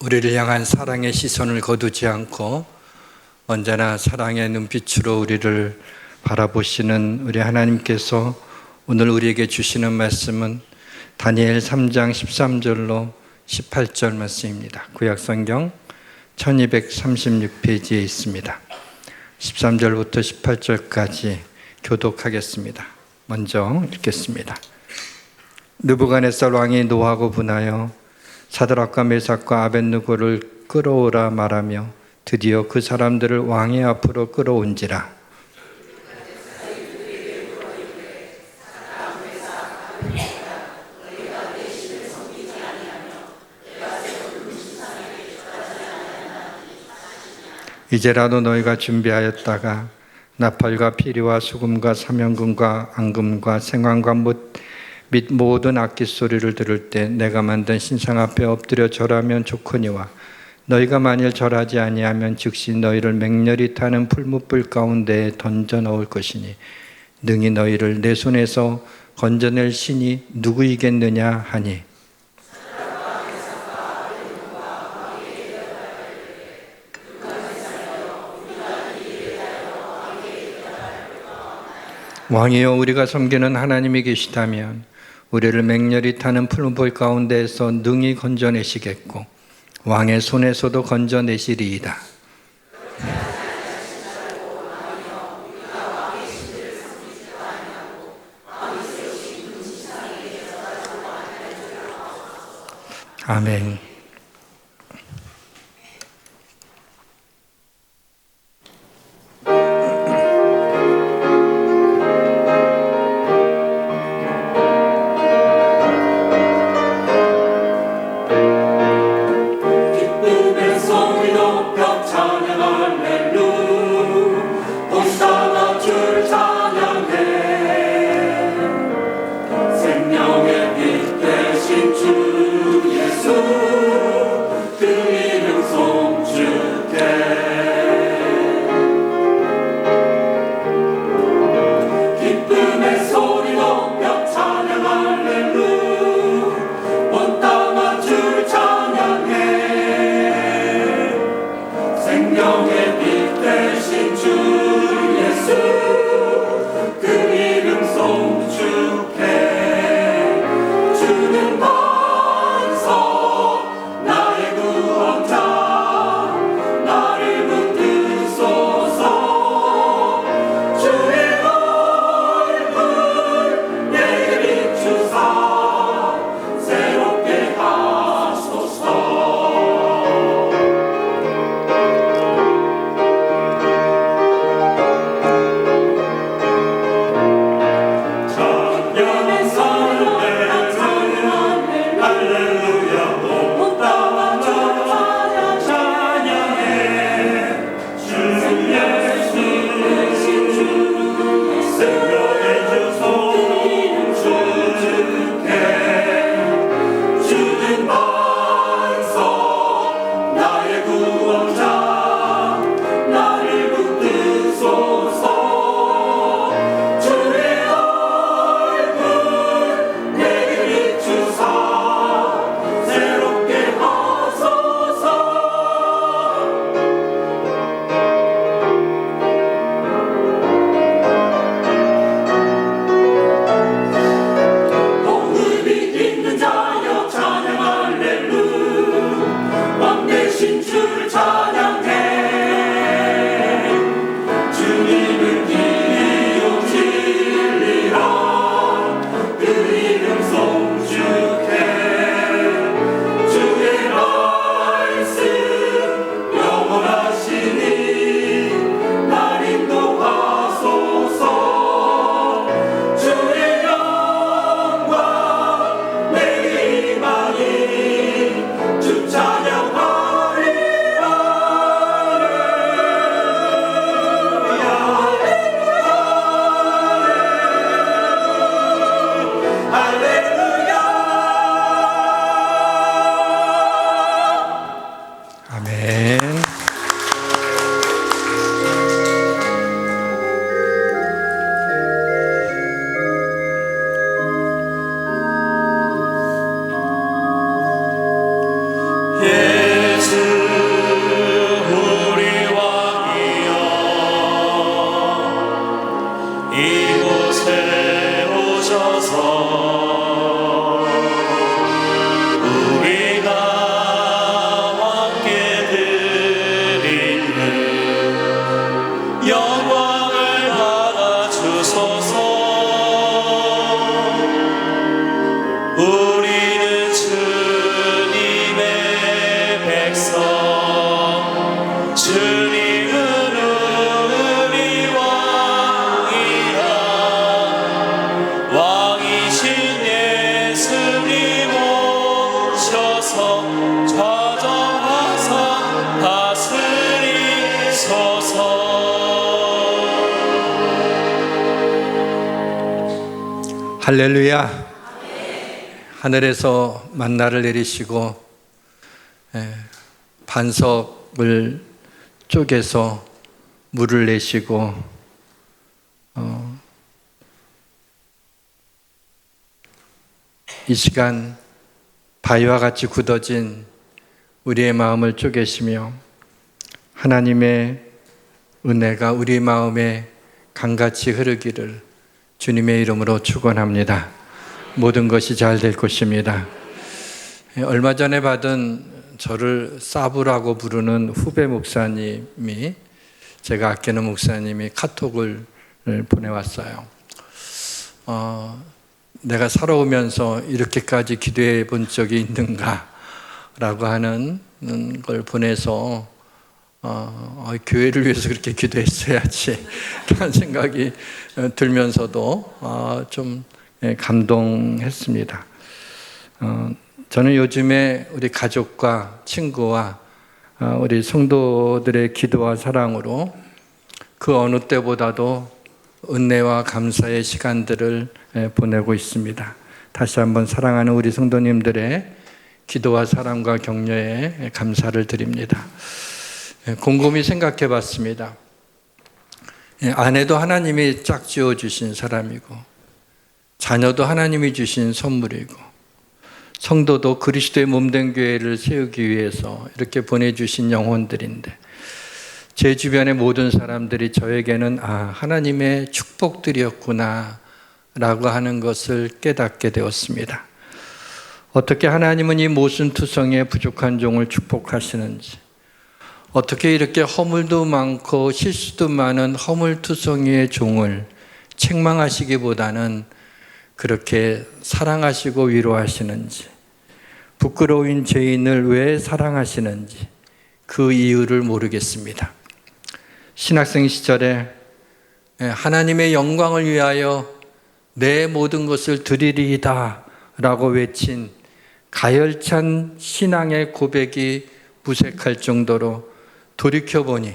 우리를 향한 사랑의 시선을 거두지 않고 언제나 사랑의 눈빛으로 우리를 바라보시는 우리 하나님께서 오늘 우리에게 주시는 말씀은 다니엘 3장 13절로 18절 말씀입니다. 구약성경 1236페이지에 있습니다. 13절부터 18절까지 교독하겠습니다. 먼저 읽겠습니다. 느부갓네살 왕이 노하고 분하여 사드락과 메삭과 아벳느고를 끌어오라 말하며 드디어 그 사람들을 왕의 앞으로 끌어온지라. 이제라도 너희가 준비하였다가 나팔과 피리와 수금과 사명금과 앙금과 생황과 및 모든 악기 소리를 들을 때 내가 만든 신상 앞에 엎드려 절하면 좋거니와 너희가 만일 절하지 아니하면 즉시 너희를 맹렬히 타는 풀무불 가운데에 던져 넣을 것이니 능히 너희를 내 손에서 건져낼 신이 누구이겠느냐 하니 왕이여 우리가 섬기는 하나님이 계시다면 우리를 맹렬히 타는 풀무불 가운데에서 능히 건져내시겠고 왕의 손에서도 건져내시리이다. 아멘. 생명의 빛 되신 주 예수 영광을 받아 주소서. 우리는 주님의 백성, 주님은 우리 왕이라. 왕이신 예수님 오셔서 좌정하사 다스리소서. 할렐루야. 하늘에서 만나를 내리시고 반석을 쪼개서 물을 내시고 이 시간 바위와 같이 굳어진 우리의 마음을 쪼개시며 하나님의 은혜가 우리 마음에 강같이 흐르기를 주님의 이름으로 축원합니다. 모든 것이 잘 될 것입니다. 얼마 전에 받은 저를 사부라고 부르는 후배 목사님이, 제가 아끼는 목사님이 카톡을 보내왔어요. 내가 살아오면서 이렇게까지 기도해 본 적이 있는가 라고 하는 걸 보내서 교회를 위해서 그렇게 기도했어야지 라는 생각이 들면서도 좀 감동했습니다. 저는 요즘에 우리 가족과 친구와 우리 성도들의 기도와 사랑으로 그 어느 때보다도 은혜와 감사의 시간들을 보내고 있습니다. 다시 한번 사랑하는 우리 성도님들의 기도와 사랑과 격려에 감사를 드립니다. 곰곰이 생각해 봤습니다. 아내도 하나님이 짝지어 주신 사람이고, 자녀도 하나님이 주신 선물이고, 성도도 그리스도의 몸된 교회를 세우기 위해서 이렇게 보내주신 영혼들인데, 제 주변의 모든 사람들이 저에게는 하나님의 축복들이었구나 라고 하는 것을 깨닫게 되었습니다. 어떻게 하나님은 이 모순투성의 부족한 종을 축복하시는지, 어떻게 이렇게 허물도 많고 실수도 많은 허물투성이의 종을 책망하시기보다는 그렇게 사랑하시고 위로하시는지, 부끄러운 죄인을 왜 사랑하시는지 그 이유를 모르겠습니다. 신학생 시절에 하나님의 영광을 위하여 내 모든 것을 드리리이다 라고 외친 가열찬 신앙의 고백이 무색할 정도로 돌이켜보니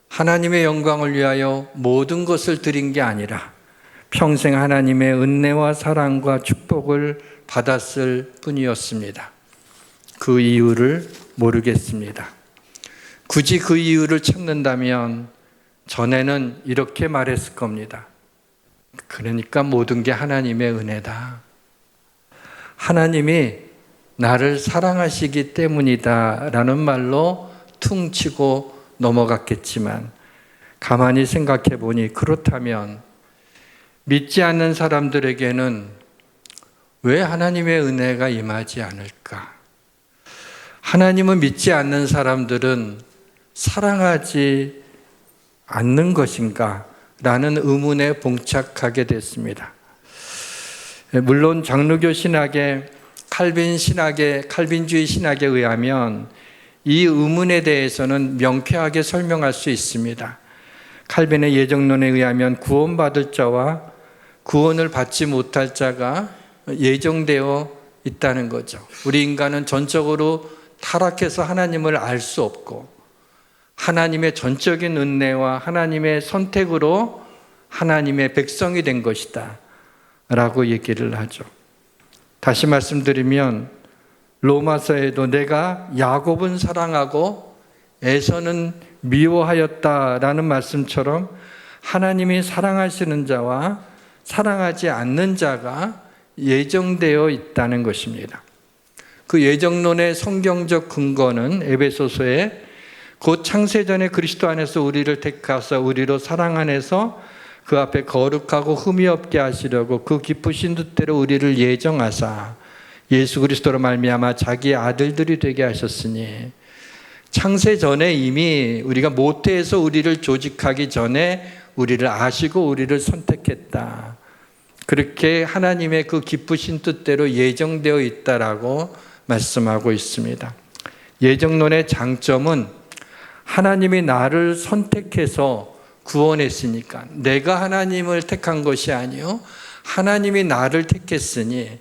하나님의 영광을 위하여 모든 것을 드린 게 아니라 평생 하나님의 은혜와 사랑과 축복을 받았을 뿐이었습니다. 그 이유를 모르겠습니다. 굳이 그 이유를 찾는다면 전에는 이렇게 말했을 겁니다. 그러니까 모든 게 하나님의 은혜다. 하나님이 나를 사랑하시기 때문이다 라는 말로 퉁치고 넘어갔겠지만, 가만히 생각해 보니 그렇다면 믿지 않는 사람들에게는 왜 하나님의 은혜가 임하지 않을까? 하나님은 믿지 않는 사람들은 사랑하지 않는 것인가? 라는 의문에 봉착하게 됐습니다. 물론 장로교 신학의 칼빈주의 신학에 의하면 이 의문에 대해서는 명쾌하게 설명할 수 있습니다. 칼빈의 예정론에 의하면 구원받을 자와 구원을 받지 못할 자가 예정되어 있다는 거죠. 우리 인간은 전적으로 타락해서 하나님을 알 수 없고, 하나님의 전적인 은혜와 하나님의 선택으로 하나님의 백성이 된 것이다 라고 얘기를 하죠. 다시 말씀드리면 로마서에도 내가 야곱은 사랑하고 에서는 미워하였다라는 말씀처럼 하나님이 사랑하시는 자와 사랑하지 않는 자가 예정되어 있다는 것입니다. 그 예정론의 성경적 근거는 에베소서에 곧 창세전에 그리스도 안에서 우리를 택하사 우리로 사랑 안에서 그 앞에 거룩하고 흠이 없게 하시려고 그 기쁘신 뜻대로 우리를 예정하사 예수 그리스도로 말미암아 자기의 아들들이 되게 하셨으니 창세 전에 이미 우리가 모태에서 우리를 조직하기 전에 우리를 아시고 우리를 선택했다. 그렇게 하나님의 그 기쁘신 뜻대로 예정되어 있다라고 말씀하고 있습니다. 예정론의 장점은 하나님이 나를 선택해서 구원했으니까, 내가 하나님을 택한 것이 아니요 하나님이 나를 택했으니,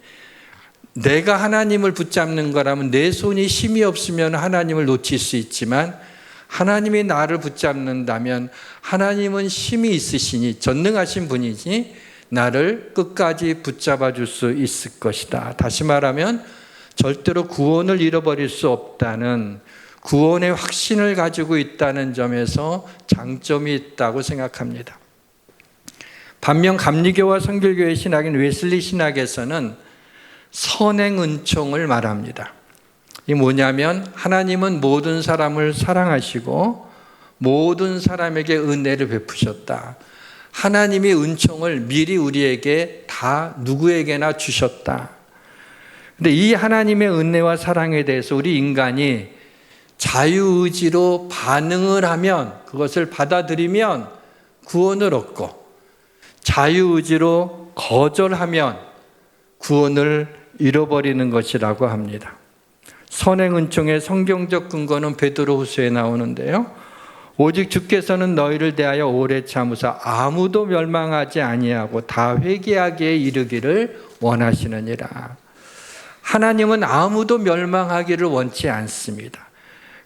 내가 하나님을 붙잡는 거라면 내 손이 힘이 없으면 하나님을 놓칠 수 있지만, 하나님이 나를 붙잡는다면 하나님은 힘이 있으시니, 전능하신 분이지 나를 끝까지 붙잡아 줄 수 있을 것이다. 다시 말하면 절대로 구원을 잃어버릴 수 없다는, 구원의 확신을 가지고 있다는 점에서 장점이 있다고 생각합니다. 반면 감리교와 성결교회 신학인 웨슬리 신학에서는 선행 은총을 말합니다. 이 뭐냐면 하나님은 모든 사람을 사랑하시고 모든 사람에게 은혜를 베푸셨다. 하나님이 은총을 미리 우리에게 다 누구에게나 주셨다. 근데 이 하나님의 은혜와 사랑에 대해서 우리 인간이 자유의지로 반응을 하면, 그것을 받아들이면 구원을 얻고, 자유의지로 거절하면 구원을 잃어버리는 것이라고 합니다. 선행은총의 성경적 근거는 베드로후서에 나오는데요. 오직 주께서는 너희를 대하여 오래 참으사 아무도 멸망하지 아니하고 다 회개하기에 이르기를 원하시느니라. 하나님은 아무도 멸망하기를 원치 않습니다.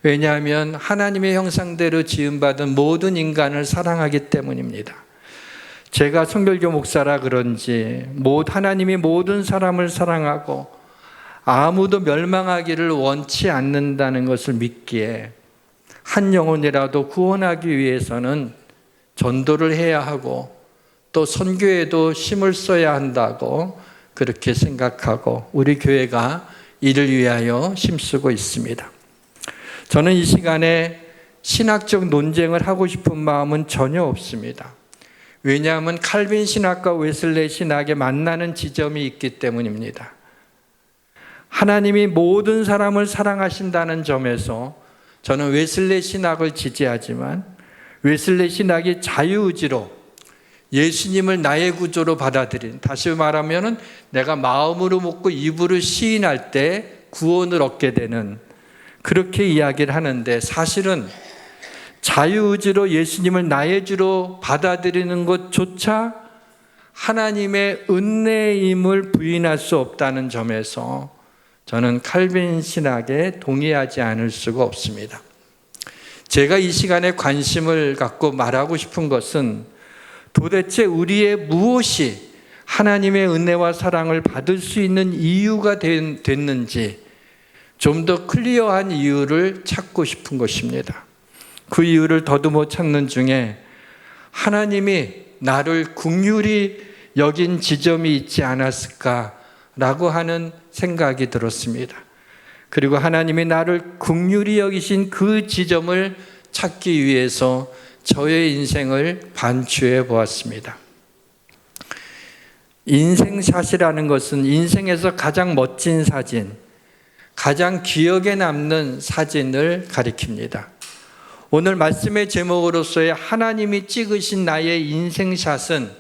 왜냐하면 하나님의 형상대로 지음받은 모든 인간을 사랑하기 때문입니다. 제가 성결교 목사라 그런지 하나님이 모든 사람을 사랑하고 아무도 멸망하기를 원치 않는다는 것을 믿기에 한 영혼이라도 구원하기 위해서는 전도를 해야 하고 또 선교에도 힘을 써야 한다고 그렇게 생각하고 우리 교회가 이를 위하여 힘쓰고 있습니다. 저는 이 시간에 신학적 논쟁을 하고 싶은 마음은 전혀 없습니다. 왜냐하면 칼빈 신학과 웨슬레 신학에 만나는 지점이 있기 때문입니다. 하나님이 모든 사람을 사랑하신다는 점에서 저는 웨슬레 신학을 지지하지만, 웨슬레 신학이 자유의지로 예수님을 나의 구조로 받아들인, 다시 말하면 내가 마음으로 먹고 입으로 시인할 때 구원을 얻게 되는, 그렇게 이야기를 하는데, 사실은 자유의지로 예수님을 나의 주로 받아들이는 것조차 하나님의 은혜임을 부인할 수 없다는 점에서 저는 칼빈 신학에 동의하지 않을 수가 없습니다. 제가 이 시간에 관심을 갖고 말하고 싶은 것은 도대체 우리의 무엇이 하나님의 은혜와 사랑을 받을 수 있는 이유가 됐는지 좀 더 클리어한 이유를 찾고 싶은 것입니다. 그 이유를 더듬어 찾는 중에 하나님이 나를 긍휼히 여긴 지점이 있지 않았을까라고 하는 생각이 들었습니다. 그리고 하나님이 나를 긍휼히 여기신 그 지점을 찾기 위해서 저의 인생을 반추해 보았습니다. 인생샷이라는 것은 인생에서 가장 멋진 사진, 가장 기억에 남는 사진을 가리킵니다. 오늘 말씀의 제목으로서의 하나님이 찍으신 나의 인생샷은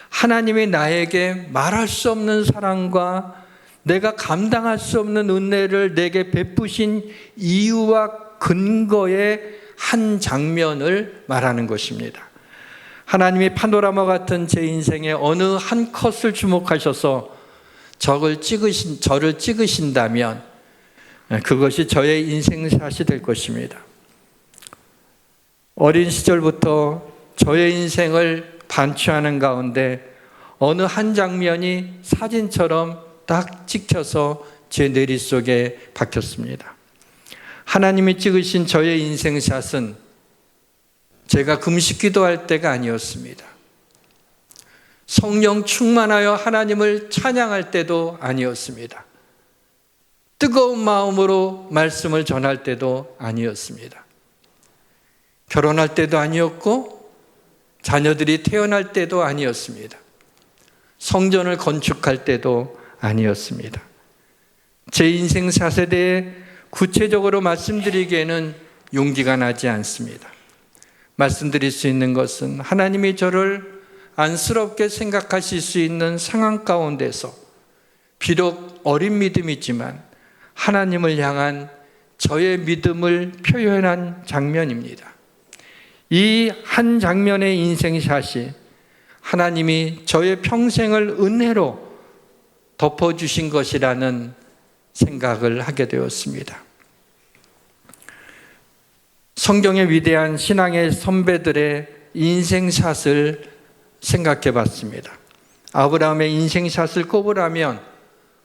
하나님이 나에게 말할 수 없는 사랑과 내가 감당할 수 없는 은혜를 내게 베푸신 이유와 근거의 한 장면을 말하는 것입니다. 하나님이 파노라마 같은 제 인생의 어느 한 컷을 주목하셔서 저를 찍으신다면 그것이 저의 인생샷이 될 것입니다. 어린 시절부터 저의 인생을 반추하는 가운데 어느 한 장면이 사진처럼 딱 찍혀서 제 뇌리 속에 박혔습니다. 하나님이 찍으신 저의 인생샷은 제가 금식 기도할 때가 아니었습니다. 성령 충만하여 하나님을 찬양할 때도 아니었습니다. 뜨거운 마음으로 말씀을 전할 때도 아니었습니다. 결혼할 때도 아니었고 자녀들이 태어날 때도 아니었습니다. 성전을 건축할 때도 아니었습니다. 제 인생샷에 대해 구체적으로 말씀드리기에는 용기가 나지 않습니다. 말씀드릴 수 있는 것은 하나님이 저를 안쓰럽게 생각하실 수 있는 상황 가운데서 비록 어린 믿음이지만 하나님을 향한 저의 믿음을 표현한 장면입니다. 이 한 장면의 인생샷이 하나님이 저의 평생을 은혜로 덮어주신 것이라는 생각을 하게 되었습니다. 성경의 위대한 신앙의 선배들의 인생샷을 생각해 봤습니다. 아브라함의 인생샷을 꼽으라면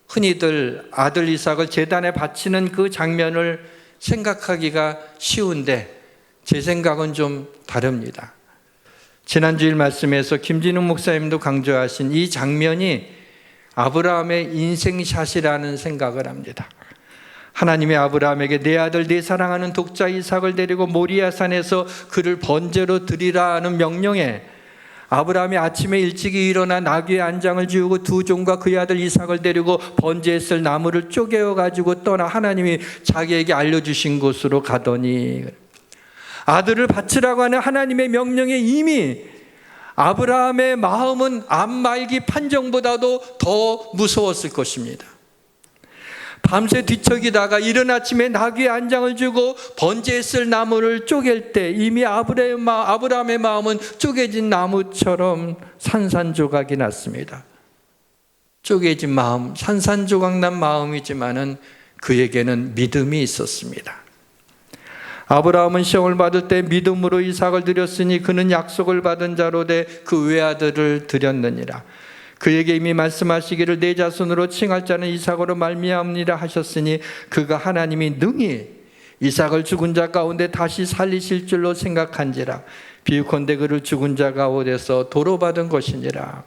흔히들 아들 이삭을 제단에 바치는 그 장면을 생각하기가 쉬운데 제 생각은 좀 다릅니다. 지난주일 말씀에서 김진웅 목사님도 강조하신 이 장면이 아브라함의 인생샷이라는 생각을 합니다. 하나님이 아브라함에게 내 아들 내 사랑하는 독자 이삭을 데리고 모리아산에서 그를 번제로 드리라 하는 명령에 아브라함이 아침에 일찍이 일어나 나귀의 안장을 지우고 두 종과 그의 아들 이삭을 데리고 번제했을 나무를 쪼개어 가지고 떠나 하나님이 자기에게 알려주신 곳으로 가더니 아들을 바치라고 하는 하나님의 명령에 이미 아브라함의 마음은 암말기 판정보다도 더 무서웠을 것입니다. 밤새 뒤척이다가 이른 아침에 나귀의 안장을 주고 번제했을 나무를 쪼갤 때 이미 아브라함의 마음은 쪼개진 나무처럼 산산조각이 났습니다. 쪼개진 마음, 산산조각 난 마음이지만은 그에게는 믿음이 있었습니다. 아브라함은 시험을 받을 때 믿음으로 이삭을 드렸으니 그는 약속을 받은 자로 돼 그 외아들을 드렸느니라. 그에게 이미 말씀하시기를 내 자손으로 칭할 자는 이삭으로 말미암으리라 하셨으니 그가 하나님이 능히 이삭을 죽은 자 가운데 다시 살리실 줄로 생각한지라. 비유컨대 그를 죽은 자 가운데서 도로 받은 것이니라.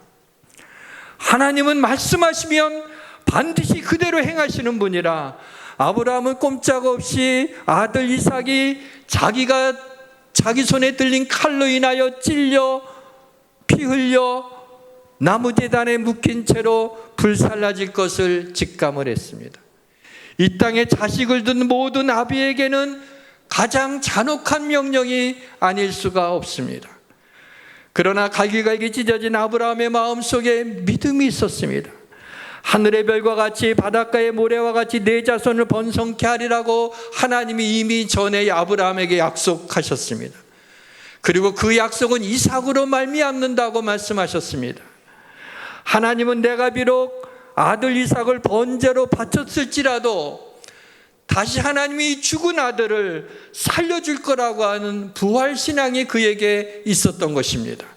하나님은 말씀하시면 반드시 그대로 행하시는 분이라. 아브라함은 꼼짝없이 아들 이삭이 자기가 자기 손에 들린 칼로 인하여 찔려 피 흘려 나무 제단에 묶인 채로 불살라질 것을 직감을 했습니다. 이 땅에 자식을 둔 모든 아비에게는 가장 잔혹한 명령이 아닐 수가 없습니다. 그러나 갈기갈기 찢어진 아브라함의 마음속에 믿음이 있었습니다. 하늘의 별과 같이 바닷가의 모래와 같이 내 자손을 번성케 하리라고 하나님이 이미 전에 아브라함에게 약속하셨습니다. 그리고 그 약속은 이삭으로 말미암는다고 말씀하셨습니다. 하나님은 내가 비록 아들 이삭을 번제로 바쳤을지라도 다시 하나님이 죽은 아들을 살려줄 거라고 하는 부활신앙이 그에게 있었던 것입니다.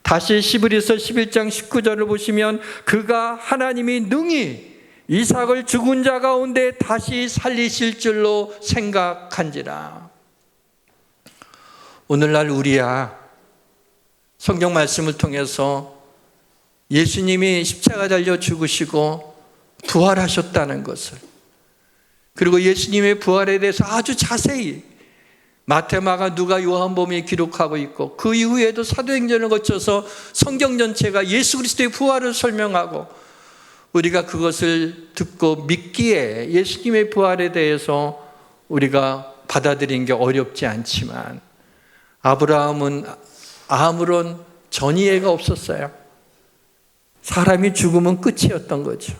다시 히브리서 11장 19절을 보시면 그가 하나님이 능히 이삭을 죽은 자 가운데 다시 살리실 줄로 생각한지라. 오늘날 우리야 성경 말씀을 통해서 예수님이 십자가 달려 죽으시고 부활하셨다는 것을, 그리고 예수님의 부활에 대해서 아주 자세히 마태, 마가, 누가, 요한복음이 기록하고 있고 그 이후에도 사도행전을 거쳐서 성경 전체가 예수 그리스도의 부활을 설명하고 우리가 그것을 듣고 믿기에 예수님의 부활에 대해서 우리가 받아들이는 게 어렵지 않지만 아브라함은 아무런 전이해가 없었어요. 사람이 죽으면 끝이었던 거죠.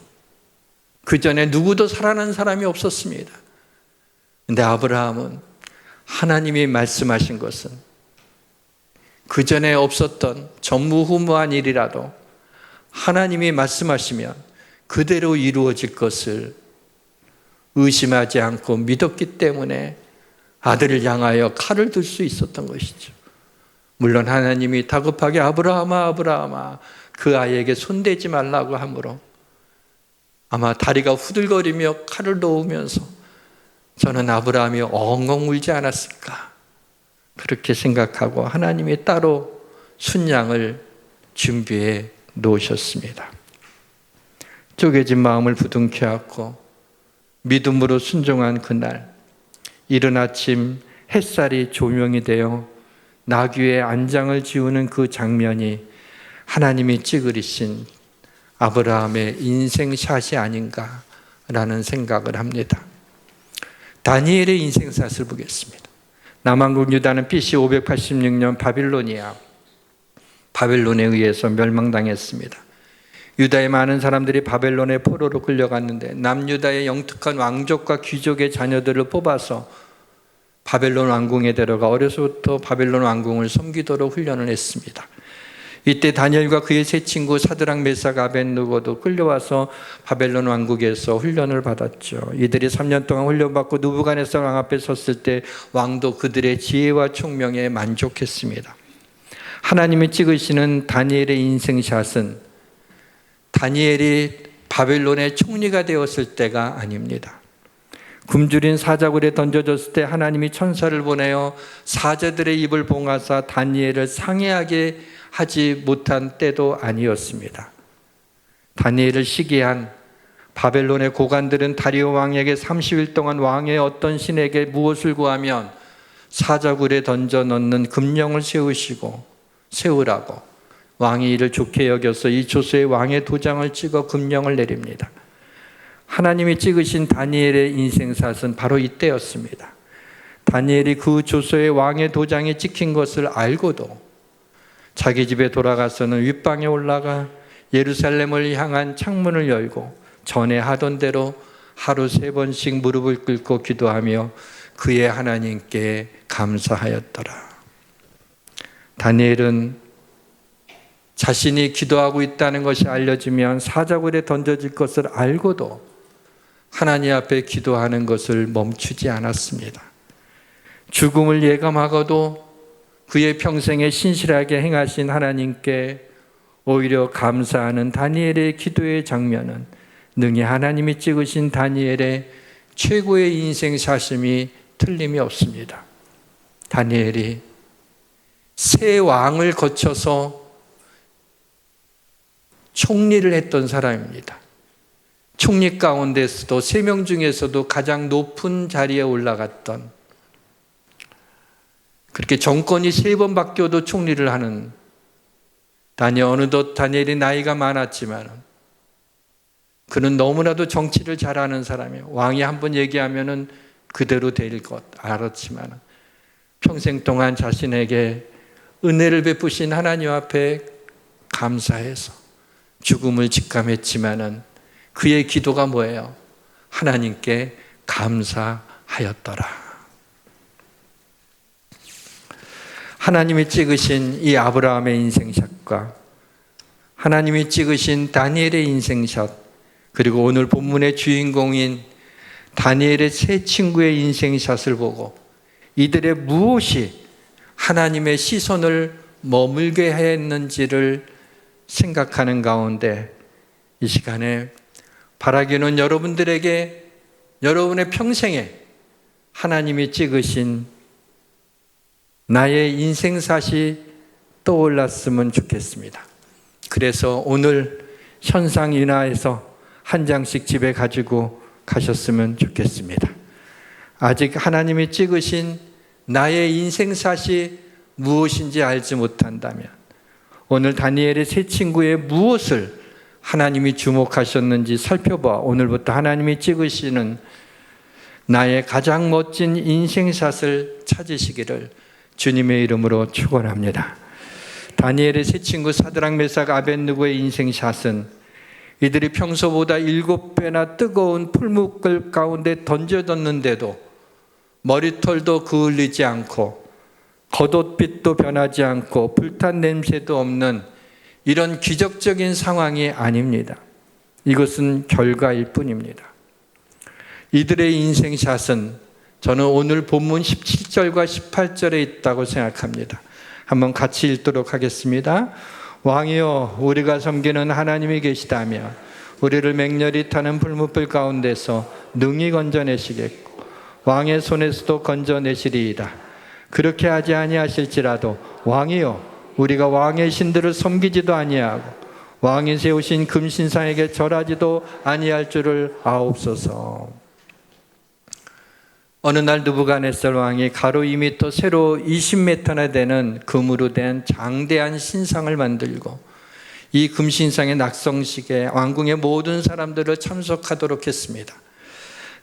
그 전에 누구도 살아난 사람이 없었습니다. 그런데 아브라함은 하나님이 말씀하신 것은 그 전에 없었던 전무후무한 일이라도 하나님이 말씀하시면 그대로 이루어질 것을 의심하지 않고 믿었기 때문에 아들을 향하여 칼을 들 수 있었던 것이죠. 물론 하나님이 다급하게 아브라함아 아브라함아 그 아이에게 손대지 말라고 하므로 아마 다리가 후들거리며 칼을 놓으면서 저는 아브라함이 엉엉 울지 않았을까 그렇게 생각하고 하나님이 따로 순양을 준비해 놓으셨습니다. 쪼개진 마음을 부둥켜 안고 믿음으로 순종한 그날, 이른 아침 햇살이 조명이 되어 나귀의 안장을 지우는 그 장면이 하나님이 찌그리신 아브라함의 인생샷이 아닌가라는 생각을 합니다. 다니엘의 인생사를 보겠습니다. 남왕국 유다는 BC 586년 바벨론에 의해서 멸망당했습니다. 유다의 많은 사람들이 바벨론의 포로로 끌려갔는데 남유다의 영특한 왕족과 귀족의 자녀들을 뽑아서 바벨론 왕궁에 데려가 어려서부터 바벨론 왕궁을 섬기도록 훈련을 했습니다. 이때 다니엘과 그의 세 친구 사드락, 메삭, 아벳느고도 끌려와서 바벨론 왕국에서 훈련을 받았죠. 이들이 3년 동안 훈련받고 느부갓네살 왕 앞에 섰을 때 왕도 그들의 지혜와 총명에 만족했습니다. 하나님이 찍으시는 다니엘의 인생샷은 다니엘이 바벨론의 총리가 되었을 때가 아닙니다. 굶주린 사자굴에 던져졌을 때 하나님이 천사를 보내어 사자들의 입을 봉하사 다니엘을 상해하게 하지 못한 때도 아니었습니다. 다니엘을 시기한 바벨론의 고관들은 다리오 왕에게 30일 동안 왕의 어떤 신에게 무엇을 구하면 사자굴에 던져 넣는 금령을 세우라고 왕이 이를 좋게 여겨서 이 조서에 왕의 도장을 찍어 금령을 내립니다. 하나님이 찍으신 다니엘의 인생샷은 바로 이때였습니다. 다니엘이 그 조서에 왕의 도장이 찍힌 것을 알고도 자기 집에 돌아가서는 윗방에 올라가 예루살렘을 향한 창문을 열고 전에 하던 대로 하루 3번씩 무릎을 꿇고 기도하며 그의 하나님께 감사하였더라. 다니엘은 자신이 기도하고 있다는 것이 알려지면 사자굴에 던져질 것을 알고도 하나님 앞에 기도하는 것을 멈추지 않았습니다. 죽음을 예감하고도 그의 평생에 신실하게 행하신 하나님께 오히려 감사하는 다니엘의 기도의 장면은 능히 하나님이 찍으신 다니엘의 최고의 인생샷임이 틀림이 없습니다. 다니엘이 세 왕을 거쳐서 총리를 했던 사람입니다. 총리 가운데서도 3명 중에서도 가장 높은 자리에 올라갔던, 그렇게 정권이 3번 바뀌어도 총리를 하는 어느덧 다니엘이 나이가 많았지만 그는 너무나도 정치를 잘하는 사람이에요. 왕이 한번 얘기하면 그대로 될 것 알았지만 평생 동안 자신에게 은혜를 베푸신 하나님 앞에 감사해서 죽음을 직감했지만 그의 기도가 뭐예요? 하나님께 감사하였더라. 하나님이 찍으신 이 아브라함의 인생샷과 하나님이 찍으신 다니엘의 인생샷, 그리고 오늘 본문의 주인공인 다니엘의 세 친구의 인생샷을 보고 이들의 무엇이 하나님의 시선을 머물게 했는지를 생각하는 가운데 이 시간에 바라기는 여러분들에게 여러분의 평생에 하나님이 찍으신 나의 인생샷이 떠올랐으면 좋겠습니다. 그래서 오늘 현상인화해서 한 장씩 집에 가지고 가셨으면 좋겠습니다. 아직 하나님이 찍으신 나의 인생샷이 무엇인지 알지 못한다면 오늘 다니엘의 세 친구의 무엇을 하나님이 주목하셨는지 살펴봐 오늘부터 하나님이 찍으시는 나의 가장 멋진 인생샷을 찾으시기를 주님의 이름으로 축원합니다. 다니엘의 세 친구 사드락, 메삭, 아벳느고의 인생샷은 이들이 평소보다 7배나 뜨거운 풀무불 가운데 던져졌는데도 머리털도 그을리지 않고 겉옷빛도 변하지 않고 불탄 냄새도 없는 이런 기적적인 상황이 아닙니다. 이것은 결과일 뿐입니다. 이들의 인생샷은 저는 오늘 본문 17절과 18절에 있다고 생각합니다. 한번 같이 읽도록 하겠습니다. 왕이여, 우리가 섬기는 하나님이 계시다면 우리를 맹렬히 타는 불무불 가운데서 능히 건져내시겠고 왕의 손에서도 건져내시리이다. 그렇게 하지 아니하실지라도 왕이여, 우리가 왕의 신들을 섬기지도 아니하고 왕이 세우신 금신상에게 절하지도 아니할 줄을 아옵소서. 어느 날 느부갓네살 왕이 가로 2m, 세로 20m나 되는 금으로 된 장대한 신상을 만들고 이 금신상의 낙성식에 왕궁의 모든 사람들을 참석하도록 했습니다.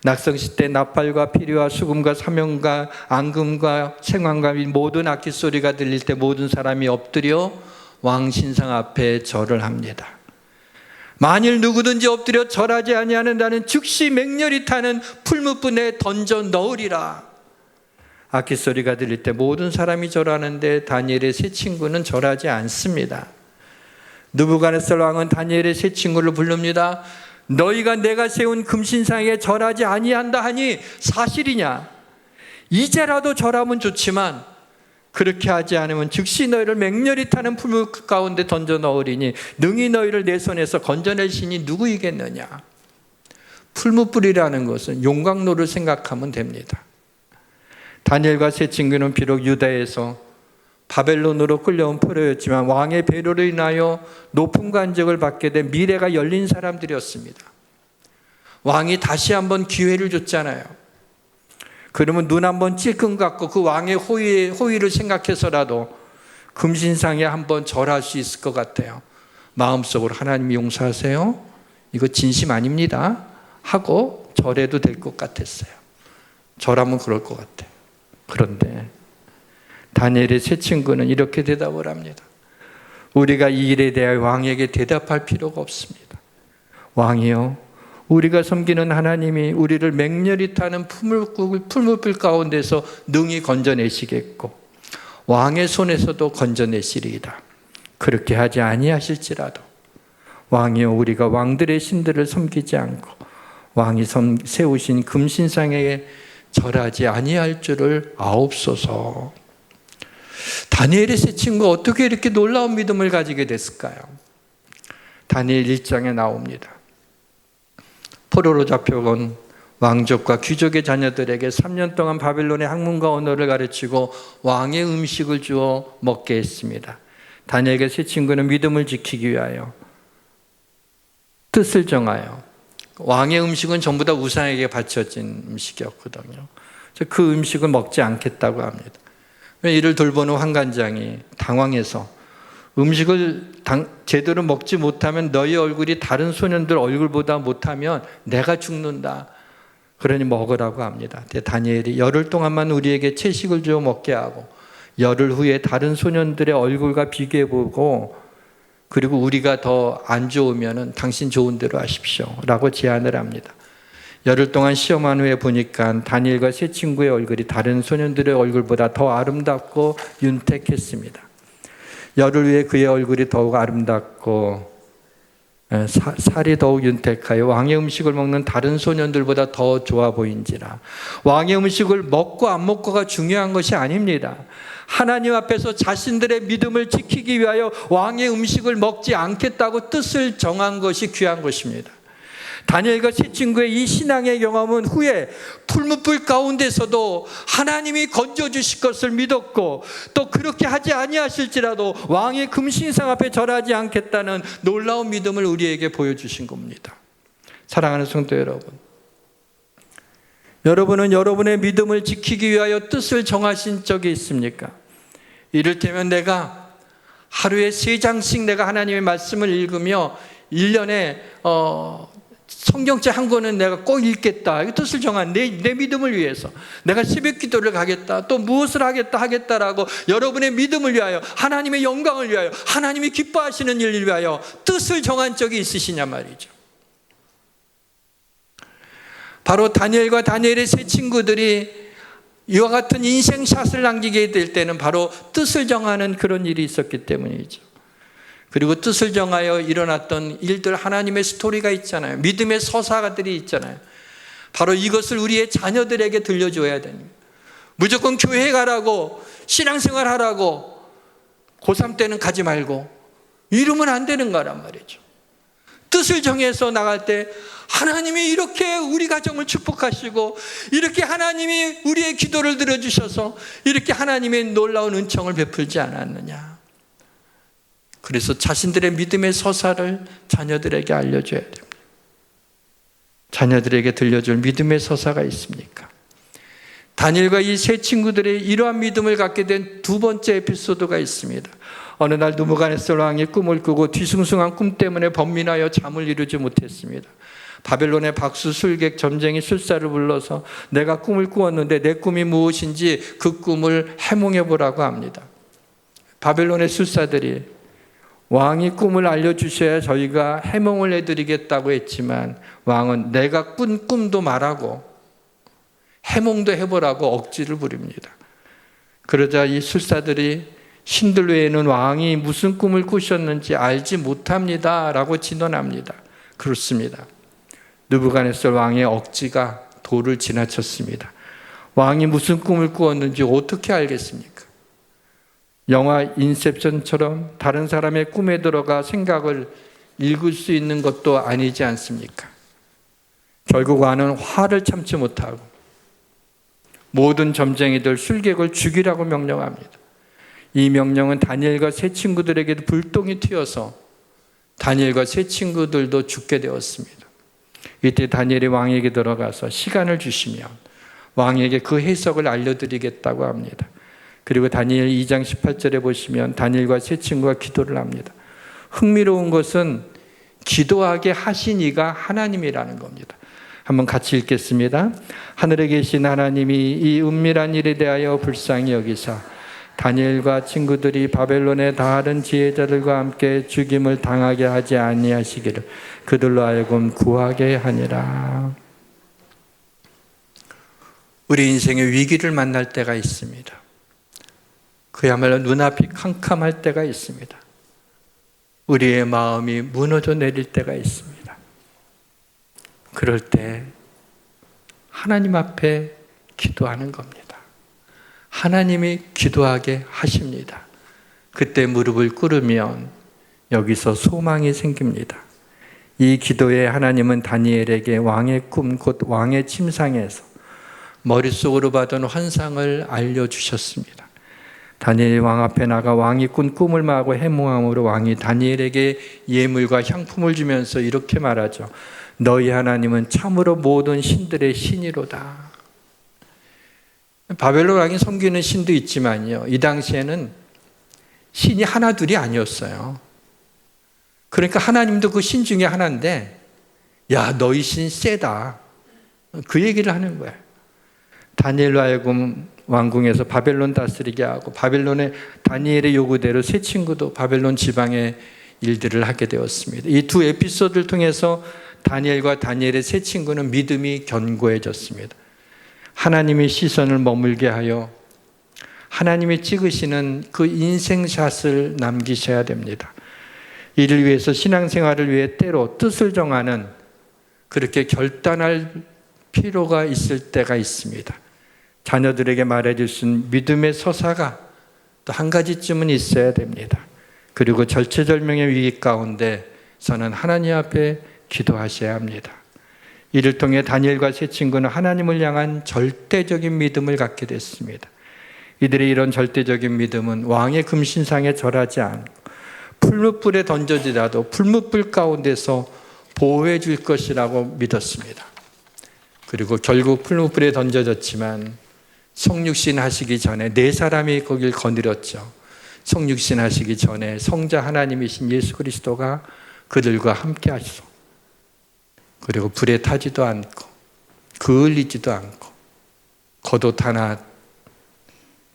낙성시 때 나팔과 피리와 수금과 사명과 앙금과 생황과 모든 악기 소리가 들릴 때 모든 사람이 엎드려 왕 신상 앞에 절을 합니다. 만일 누구든지 엎드려 절하지 아니하는 자는 즉시 맹렬히 타는 풀무불에 던져 넣으리라. 악기 소리가 들릴 때 모든 사람이 절하는데 다니엘의 세 친구는 절하지 않습니다. 느부갓네살 왕은 다니엘의 세 친구를 부릅니다. 너희가 내가 세운 금신상에 절하지 아니한다 하니 사실이냐? 이제라도 절하면 좋지만 그렇게 하지 않으면 즉시 너희를 맹렬히 타는 풀무 가운데 던져 넣으리니 능히 너희를 내 손에서 건져낼 신이 누구이겠느냐? 풀무불이라는 것은 용광로를 생각하면 됩니다. 다니엘과 세 친구는 비록 유다에서 바벨론으로 끌려온 포로였지만 왕의 배려로 인하여 높은 관직을 받게 된 미래가 열린 사람들이었습니다. 왕이 다시 한번 기회를 줬잖아요. 그러면 눈 한번 찔끔 감고 그 왕의 호의를 생각해서라도 금신상에 한번 절할 수 있을 것 같아요. 마음속으로 하나님 용서하세요. 이거 진심 아닙니다. 하고 절해도 될 것 같았어요. 절하면 그럴 것 같아요. 그런데 다니엘의 세 친구는 이렇게 대답을 합니다. 우리가 이 일에 대하여 왕에게 대답할 필요가 없습니다. 왕이요, 우리가 섬기는 하나님이 우리를 맹렬히 타는 풀무불 가운데서 능히 건져내시겠고 왕의 손에서도 건져내시리이다. 그렇게 하지 아니하실지라도 왕이요, 우리가 왕들의 신들을 섬기지 않고 왕이 세우신 금신상에 절하지 아니할 줄을 아옵소서. 다니엘의 세 친구가 어떻게 이렇게 놀라운 믿음을 가지게 됐을까요? 다니엘 1장에 나옵니다. 포로로 잡혀온 왕족과 귀족의 자녀들에게 3년 동안 바벨론의 학문과 언어를 가르치고 왕의 음식을 주어 먹게 했습니다. 다니엘의 세 친구는 믿음을 지키기 위하여 뜻을 정하여, 왕의 음식은 전부 다 우상에게 바쳐진 음식이었거든요. 그 음식을 먹지 않겠다고 합니다. 이를 돌보는 환관장이 당황해서 음식을 제대로 먹지 못하면 너희 얼굴이 다른 소년들 얼굴보다 못하면 내가 죽는다. 그러니 먹으라고 합니다. 다니엘이 열흘 동안만 우리에게 채식을 주어 먹게 하고 열흘 후에 다른 소년들의 얼굴과 비교해보고 그리고 우리가 더 안 좋으면 당신 좋은 대로 하십시오 라고 제안을 합니다. 열흘 동안 시험한 후에 보니까 다니엘과 세 친구의 얼굴이 다른 소년들의 얼굴보다 더 아름답고 윤택했습니다. 열흘 후에 그의 얼굴이 더욱 아름답고 살이 더욱 윤택하여 왕의 음식을 먹는 다른 소년들보다 더 좋아 보인지라. 왕의 음식을 먹고 안 먹고가 중요한 것이 아닙니다. 하나님 앞에서 자신들의 믿음을 지키기 위하여 왕의 음식을 먹지 않겠다고 뜻을 정한 것이 귀한 것입니다. 다니엘과 세 친구의 이 신앙의 경험은 후에 풀무불 가운데서도 하나님이 건져주실 것을 믿었고 또 그렇게 하지 아니하실지라도 왕의 금신상 앞에 절하지 않겠다는 놀라운 믿음을 우리에게 보여주신 겁니다. 사랑하는 성도 여러분, 여러분은 여러분의 믿음을 지키기 위하여 뜻을 정하신 적이 있습니까? 이를테면 내가 하루에 3장씩 내가 하나님의 말씀을 읽으며 1년에 성경책 한 권은 내가 꼭 읽겠다. 이 뜻을 정한 내 믿음을 위해서 내가 새벽 기도를 가겠다. 또 무엇을 하겠다라고 여러분의 믿음을 위하여 하나님의 영광을 위하여 하나님이 기뻐하시는 일을 위하여 뜻을 정한 적이 있으시냐 말이죠. 바로 다니엘과 다니엘의 세 친구들이 이와 같은 인생샷을 남기게 될 때는 바로 뜻을 정하는 그런 일이 있었기 때문이죠. 그리고 뜻을 정하여 일어났던 일들, 하나님의 스토리가 있잖아요. 믿음의 서사들이 있잖아요. 바로 이것을 우리의 자녀들에게 들려줘야 됩니다. 무조건 교회 가라고, 신앙생활 하라고 고3 때는 가지 말고 이러면 안 되는 거란 말이죠. 뜻을 정해서 나갈 때 하나님이 이렇게 우리 가정을 축복하시고 이렇게 하나님이 우리의 기도를 들어주셔서 이렇게 하나님의 놀라운 은총을 베풀지 않았느냐. 그래서 자신들의 믿음의 서사를 자녀들에게 알려줘야 됩니다. 자녀들에게 들려줄 믿음의 서사가 있습니까? 다니엘과 이 세 친구들의 이러한 믿음을 갖게 된 두 번째 에피소드가 있습니다. 어느 날 느부갓네살 왕이 꿈을 꾸고 뒤숭숭한 꿈 때문에 번민하여 잠을 이루지 못했습니다. 바벨론의 박수, 술객, 점쟁이, 술사를 불러서 내가 꿈을 꾸었는데 내 꿈이 무엇인지 그 꿈을 해몽해 보라고 합니다. 바벨론의 술사들이 왕이 꿈을 알려주셔야 저희가 해몽을 해드리겠다고 했지만 왕은 내가 꾼 꿈도 말하고 해몽도 해보라고 억지를 부립니다. 그러자 이 술사들이 신들 외에는 왕이 무슨 꿈을 꾸셨는지 알지 못합니다 라고 진언합니다. 그렇습니다. 느부갓네살 왕의 억지가 도를 지나쳤습니다. 왕이 무슨 꿈을 꾸었는지 어떻게 알겠습니까? 영화 인셉션처럼 다른 사람의 꿈에 들어가 생각을 읽을 수 있는 것도 아니지 않습니까? 결국 왕은 화를 참지 못하고 모든 점쟁이들, 술객을 죽이라고 명령합니다. 이 명령은 다니엘과 세 친구들에게도 불똥이 튀어서 다니엘과 세 친구들도 죽게 되었습니다. 이때 다니엘이 왕에게 들어가서 시간을 주시면 왕에게 그 해석을 알려드리겠다고 합니다. 그리고 다니엘 2장 18절에 보시면 다니엘과 세 친구가 기도를 합니다. 흥미로운 것은 기도하게 하신 이가 하나님이라는 겁니다. 한번 같이 읽겠습니다. 하늘에 계신 하나님이 이 은밀한 일에 대하여 불쌍히 여기사 다니엘과 친구들이 바벨론의 다른 지혜자들과 함께 죽임을 당하게 하지 아니하시기를 그들로 하여금 구하게 하니라. 우리 인생의 위기를 만날 때가 있습니다. 그야말로 눈앞이 캄캄할 때가 있습니다. 우리의 마음이 무너져 내릴 때가 있습니다. 그럴 때 하나님 앞에 기도하는 겁니다. 하나님이 기도하게 하십니다. 그때 무릎을 꿇으면 여기서 소망이 생깁니다. 이 기도에 하나님은 다니엘에게 왕의 꿈, 곧 왕의 침상에서 머릿속으로 받은 환상을 알려주셨습니다. 다니엘이 왕 앞에 나가 왕이 꾼 꿈을 말하고 해몽함으로 왕이 다니엘에게 예물과 향품을 주면서 이렇게 말하죠. 너희 하나님은 참으로 모든 신들의 신이로다. 바벨론 왕이 섬기는 신도 있지만요, 이 당시에는 신이 하나 둘이 아니었어요. 그러니까 하나님도 그 신 중에 하나인데 야, 너희 신 세다, 그 얘기를 하는 거예요. 다니엘로 하여금 왕궁에서 바벨론 다스리게 하고 바벨론의 다니엘의 요구대로 세 친구도 바벨론 지방의 일들을 하게 되었습니다. 이 두 에피소드를 통해서 다니엘과 다니엘의 세 친구는 믿음이 견고해졌습니다. 하나님의 시선을 머물게 하여 하나님이 찍으시는 그 인생샷을 남기셔야 됩니다. 이를 위해서 신앙생활을 위해 때로 뜻을 정하는 그렇게 결단할 필요가 있을 때가 있습니다. 자녀들에게 말해줄 수 있는 믿음의 서사가 또 한 가지쯤은 있어야 됩니다. 그리고 절체절명의 위기 가운데서는 하나님 앞에 기도하셔야 합니다. 이를 통해 다니엘과 세 친구는 하나님을 향한 절대적인 믿음을 갖게 됐습니다. 이들의 이런 절대적인 믿음은 왕의 금신상에 절하지 않고 풀무불에 던져지라도 풀무불 가운데서 보호해 줄 것이라고 믿었습니다. 그리고 결국 풀무불에 던져졌지만 성육신 하시기 전에 네 사람이 거길 거느렸죠. 성육신 하시기 전에 성자 하나님이신 예수 그리스도가 그들과 함께 하시소. 그리고 불에 타지도 않고 그을리지도 않고 겉옷 하나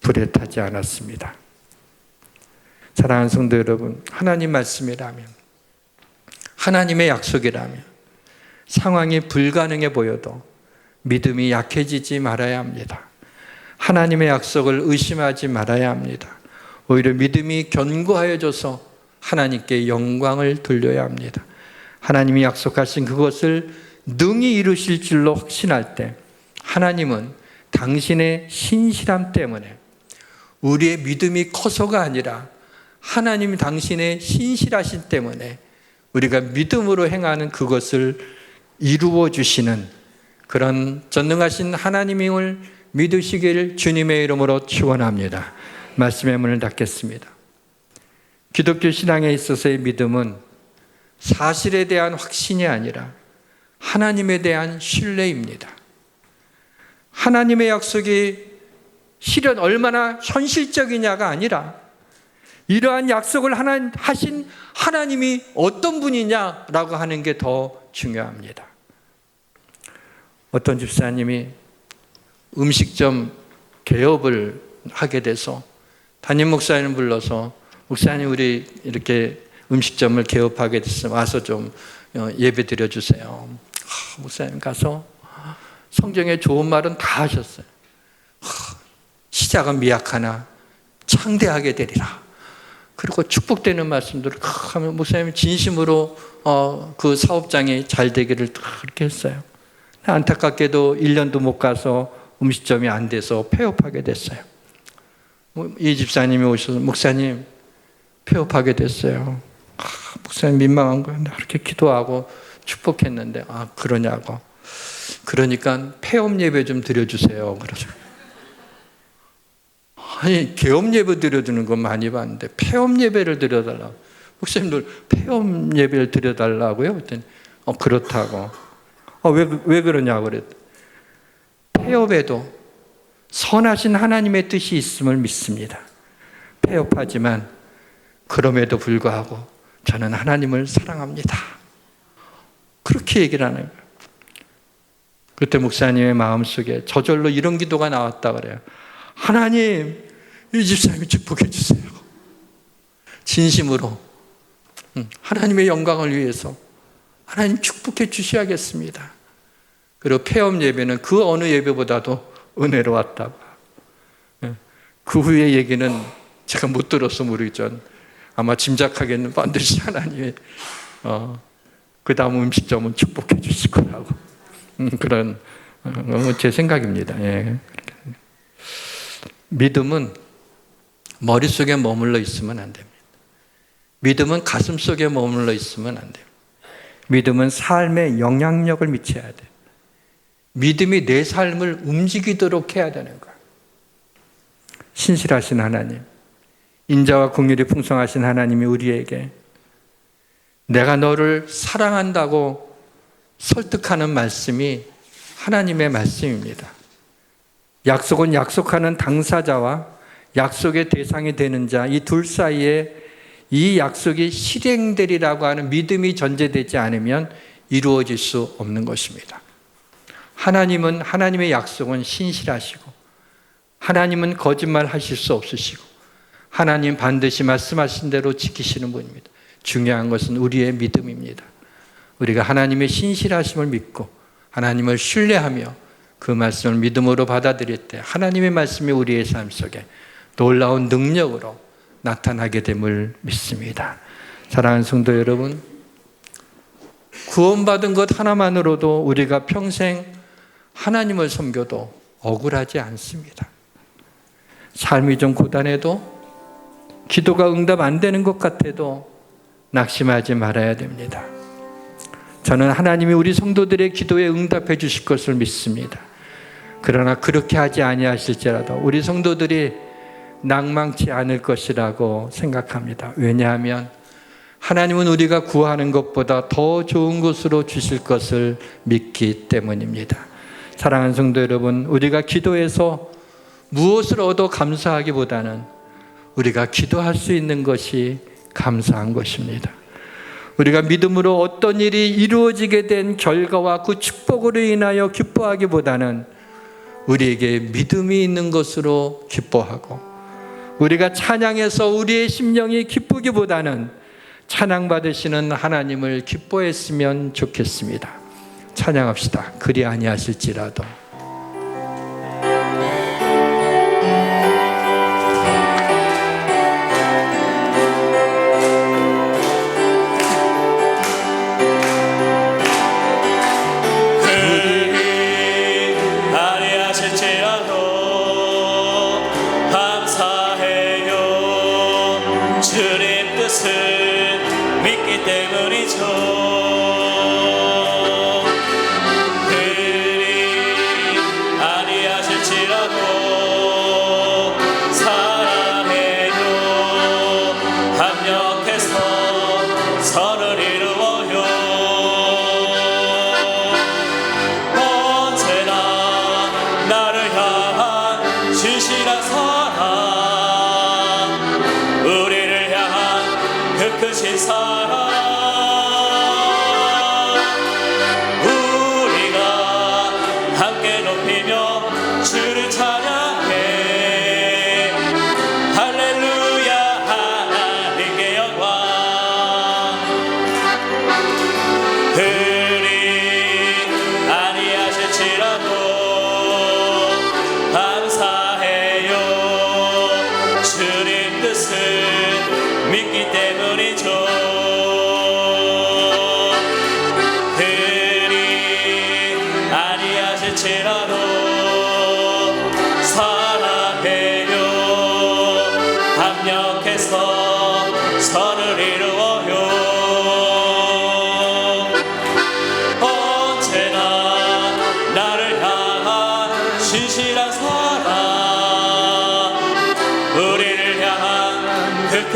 불에 타지 않았습니다. 사랑하는 성도 여러분, 하나님 말씀이라면, 하나님의 약속이라면 상황이 불가능해 보여도 믿음이 약해지지 말아야 합니다. 하나님의 약속을 의심하지 말아야 합니다. 오히려 믿음이 견고하여져서 하나님께 영광을 돌려야 합니다. 하나님이 약속하신 그것을 능히 이루실 줄로 확신할 때 하나님은 당신의 신실함 때문에 우리의 믿음이 커서가 아니라 하나님이 당신의 신실하신 때문에 우리가 믿음으로 행하는 그것을 이루어 주시는 그런 전능하신 하나님임을 믿으시기를 주님의 이름으로 축원합니다. 말씀의 문을 닫겠습니다. 기독교 신앙에 있어서의 믿음은 사실에 대한 확신이 아니라 하나님에 대한 신뢰입니다. 하나님의 약속이 실현 얼마나 현실적이냐가 아니라 이러한 약속을 하신 하나님이 어떤 분이냐라고 하는 게 더 중요합니다. 어떤 집사님이 음식점 개업을 하게 돼서 담임 목사님 불러서 목사님 우리 이렇게 음식점을 개업하게 됐으면 와서 좀 예배 드려주세요. 목사님 가서 성경에 좋은 말은 다 하셨어요. 시작은 미약하나 창대하게 되리라. 그리고 축복되는 말씀들을 하면 목사님이 진심으로 그 사업장이 잘 되기를 그렇게 했어요. 안타깝게도 1년도 못 가서 음식점이 안 돼서 폐업하게 됐어요. 이 집사님이 오셔서 목사님 폐업하게 됐어요. 목사님 민망한 거예요. 그렇게 기도하고 축복했는데 그러냐고. 그러니까 폐업 예배 좀 드려주세요. 그러죠. 아니 개업 예배 드려주는 건 많이 봤는데 폐업 예배를 드려달라고. 목사님들 폐업 예배를 드려달라고요? 그랬더니 그렇다고. 왜 그러냐고 그랬더니 폐업에도 선하신 하나님의 뜻이 있음을 믿습니다. 폐업하지만 그럼에도 불구하고 저는 하나님을 사랑합니다. 그렇게 얘기를 하는 거예요. 그때 목사님의 마음속에 저절로 이런 기도가 나왔다 그래요. 하나님, 이 집사님이 축복해 주세요. 진심으로 하나님의 영광을 위해서 하나님 축복해 주셔야겠습니다. 그리고 폐업 예배는 그 어느 예배보다도 은혜로웠다고. 그 후의 얘기는 제가 못 들어서 모르겠지만 아마 짐작하기에는 반드시 하나님의 그 다음 음식점은 축복해 주실 거라고. 그런 제 생각입니다. 예. 믿음은 머릿속에 머물러 있으면 안 됩니다. 믿음은 가슴속에 머물러 있으면 안 돼요. 믿음은 삶에 영향력을 미쳐야 돼요. 믿음이 내 삶을 움직이도록 해야 되는 거예요. 신실하신 하나님, 인자와 긍휼이 풍성하신 하나님이 우리에게 내가 너를 사랑한다고 설득하는 말씀이 하나님의 말씀입니다. 약속은 약속하는 당사자와 약속의 대상이 되는 자, 이 둘 사이에 이 약속이 실행되리라고 하는 믿음이 전제되지 않으면 이루어질 수 없는 것입니다. 하나님은 하나님의 약속은 신실하시고 하나님은 거짓말 하실 수 없으시고 하나님 반드시 말씀하신 대로 지키시는 분입니다. 중요한 것은 우리의 믿음입니다. 우리가 하나님의 신실하심을 믿고 하나님을 신뢰하며 그 말씀을 믿음으로 받아들일 때 하나님의 말씀이 우리의 삶 속에 놀라운 능력으로 나타나게 됨을 믿습니다. 사랑하는 성도 여러분, 구원받은 것 하나만으로도 우리가 평생 하나님을 섬겨도 억울하지 않습니다. 삶이 좀 고단해도 기도가 응답 안 되는 것 같아도 낙심하지 말아야 됩니다. 저는 하나님이 우리 성도들의 기도에 응답해 주실 것을 믿습니다. 그러나 그렇게 하지 아니하실지라도 우리 성도들이 낭망치 않을 것이라고 생각합니다. 왜냐하면 하나님은 우리가 구하는 것보다 더 좋은 것으로 주실 것을 믿기 때문입니다. 사랑하는 성도 여러분, 우리가 기도해서 무엇을 얻어 감사하기보다는 우리가 기도할 수 있는 것이 감사한 것입니다. 우리가 믿음으로 어떤 일이 이루어지게 된 결과와 그 축복으로 인하여 기뻐하기보다는 우리에게 믿음이 있는 것으로 기뻐하고, 우리가 찬양해서 우리의 심령이 기쁘기보다는 찬양받으시는 하나님을 기뻐했으면 좋겠습니다. 찬양합시다. 그리 아니하실지라도. 주님 뜻을 믿기 때문이죠.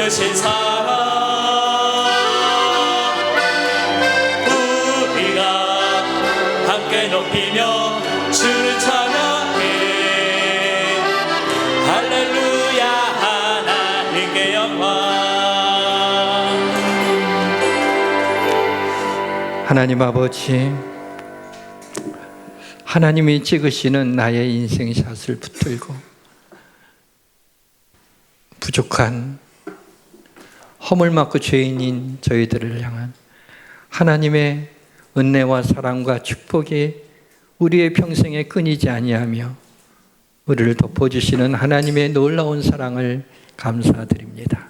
크신 사랑 우리가 함께 높이며 주를 찬양해. 할렐루야 하나님께 영광. 하나님 아버지, 하나님이 찍으시는 나의 인생샷을 붙들고 부족한 허물 맞고 죄인인 저희들을 향한 하나님의 은혜와 사랑과 축복이 우리의 평생에 끊이지 아니하며 우리를 덮어주시는 하나님의 놀라운 사랑을 감사드립니다.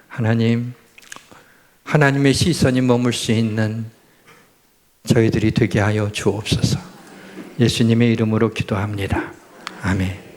하나님, 하나님의 시선이 머물 수 있는 저희들이 되게 하여 주옵소서. 예수님의 이름으로 기도합니다. 아멘.